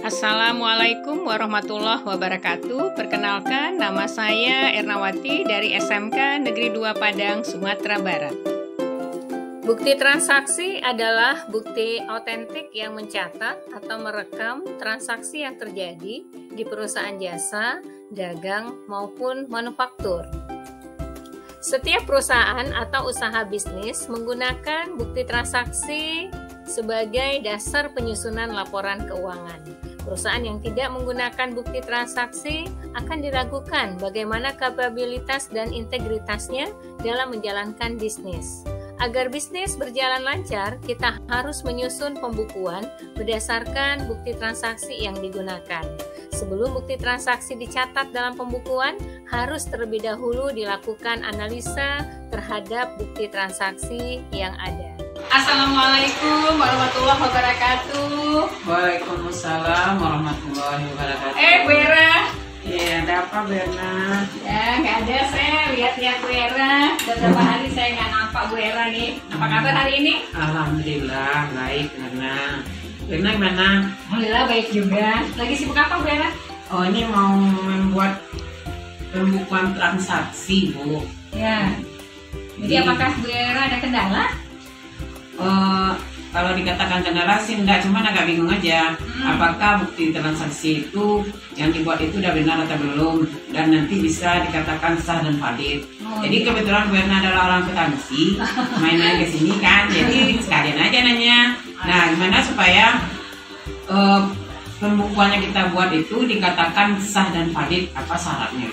Assalamualaikum warahmatullahi wabarakatuh. Perkenalkan, nama saya Ernawati dari SMK Negeri 2 Padang, Sumatera Barat. Bukti transaksi adalah bukti autentik yang mencatat atau merekam transaksi yang terjadi di perusahaan jasa, dagang, maupun manufaktur. Setiap perusahaan atau usaha bisnis menggunakan bukti transaksi sebagai dasar penyusunan laporan keuangan. Perusahaan yang tidak menggunakan bukti transaksi akan diragukan bagaimana kapabilitas dan integritasnya dalam menjalankan bisnis. Agar bisnis berjalan lancar, kita harus menyusun pembukuan berdasarkan bukti transaksi yang digunakan. Sebelum bukti transaksi dicatat dalam pembukuan, harus terlebih dahulu dilakukan analisa terhadap bukti transaksi yang ada. Assalamualaikum warahmatullahi wabarakatuh. Waalaikumsalam warahmatullahi wabarakatuh. Bu Era. Iya, ada apa Bu Erna? Ya, nggak ada, saya lihat-lihat Bu Era. Beberapa hari saya nggak nampak Bu Era nih. Apa kabar hari ini? Alhamdulillah, baik Erna. Erna gimana? Alhamdulillah baik juga. Lagi sibuk apa Bu Era? Oh, ini mau membuat pembukuan transaksi Bu. Ya. Jadi apakah Bu Era ada kendala? Kalau dikatakan kendala sih enggak, cuman agak bingung aja. Apakah bukti transaksi itu yang dibuat itu udah benar atau belum, dan nanti bisa dikatakan sah dan valid. Jadi kebetulan Bu Erna adalah orang akuntansi, main-main ke sini kan, jadi sekalian aja nanya. Nah, gimana supaya pembukuannya kita buat itu dikatakan sah dan valid, apa syaratnya?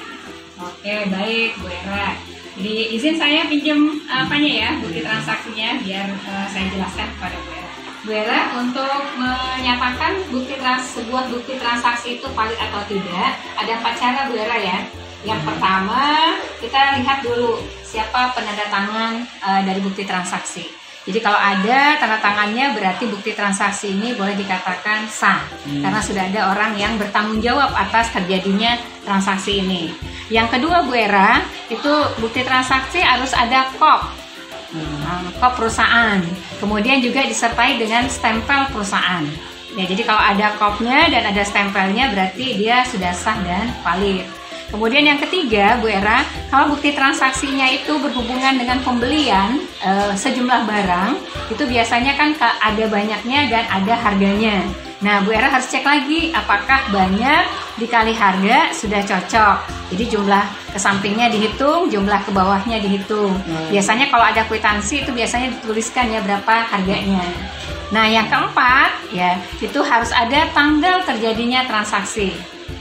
Oke, baik Bu Era. Jadi izin saya pinjam bukti transaksinya biar saya jelaskan kepada Bu Era. Bu Era, untuk menyatakan sebuah bukti transaksi itu valid atau tidak, ada 4 cara Bu Era ya. Yang pertama, kita lihat dulu siapa penanda tangan dari bukti transaksi. Jadi kalau ada tanda tangannya berarti bukti transaksi ini boleh dikatakan sah karena sudah ada orang yang bertanggung jawab atas terjadinya transaksi ini. Yang kedua Bu Era, itu bukti transaksi harus ada KOP, KOP perusahaan. Kemudian juga disertai dengan stempel perusahaan. Ya, jadi kalau ada KOP-nya dan ada stempelnya berarti dia sudah sah dan valid. Kemudian yang ketiga Bu Era, kalau bukti transaksinya itu berhubungan dengan pembelian sejumlah barang, itu biasanya kan ada banyaknya dan ada harganya. Nah, Bu Era harus cek lagi apakah banyak dikali harga sudah cocok. Jadi jumlah ke sampingnya dihitung, jumlah ke bawahnya dihitung. Biasanya kalau ada kwitansi itu biasanya dituliskan ya berapa harganya. Nah, yang keempat ya, itu harus ada tanggal terjadinya transaksi.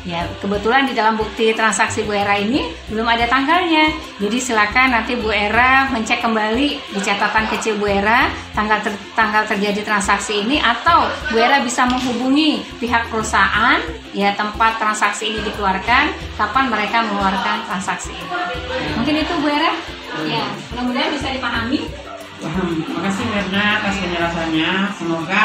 Ya, kebetulan di dalam bukti transaksi Bu Era ini belum ada tanggalnya. Jadi silakan nanti Bu Era mencek kembali di catatan kecil Bu Era tanggal terjadi transaksi ini, atau Bu Era bisa menghubungi pihak perusahaan ya tempat transaksi ini dikeluarkan, kapan mereka mengeluarkan transaksi ini. Mungkin itu Bu Era. Ya, mudah-mudahan bisa dipahami. Paham. Makasih Bu Erna atas penjelasannya. Semoga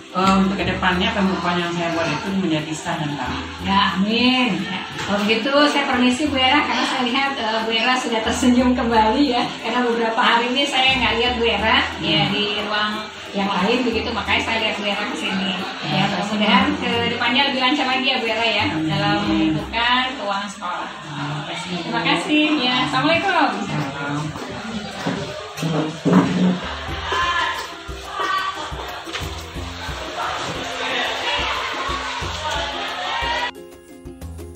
untuk kedepannya pembukuan yang saya buat itu menjadi sah dan valid. Ya, amin. Ya. Kalau begitu saya permisi Bu Era, karena saya lihat Bu Era sudah tersenyum kembali ya. Karena beberapa hari ini saya nggak lihat Bu Era ya di ruang yang lain begitu, makanya saya lihat Bu Era ke sini. Ya, mudah-mudahan ke depannya lebih lancar lagi ya Bu Era ya dalam menentukan keuangan sekolah. Terima kasih ya. Assalamualaikum.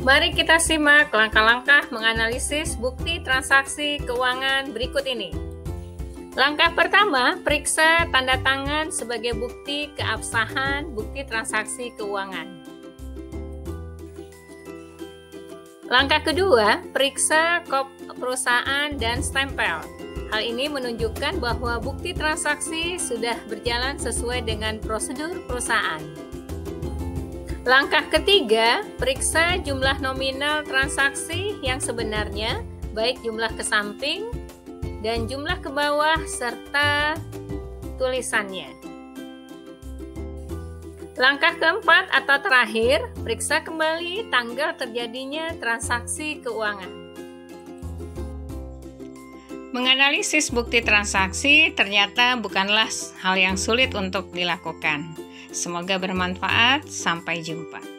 Mari kita simak langkah-langkah menganalisis bukti transaksi keuangan berikut ini. Langkah pertama, periksa tanda tangan sebagai bukti keabsahan bukti transaksi keuangan. Langkah kedua, periksa KOP perusahaan dan stempel. Hal ini menunjukkan bahwa bukti transaksi sudah berjalan sesuai dengan prosedur perusahaan. Langkah ketiga, periksa jumlah nominal transaksi yang sebenarnya, baik jumlah ke samping dan jumlah ke bawah serta tulisannya. Langkah keempat atau terakhir, periksa kembali tanggal terjadinya transaksi keuangan. Menganalisis bukti transaksi ternyata bukanlah hal yang sulit untuk dilakukan. Semoga bermanfaat. Sampai jumpa.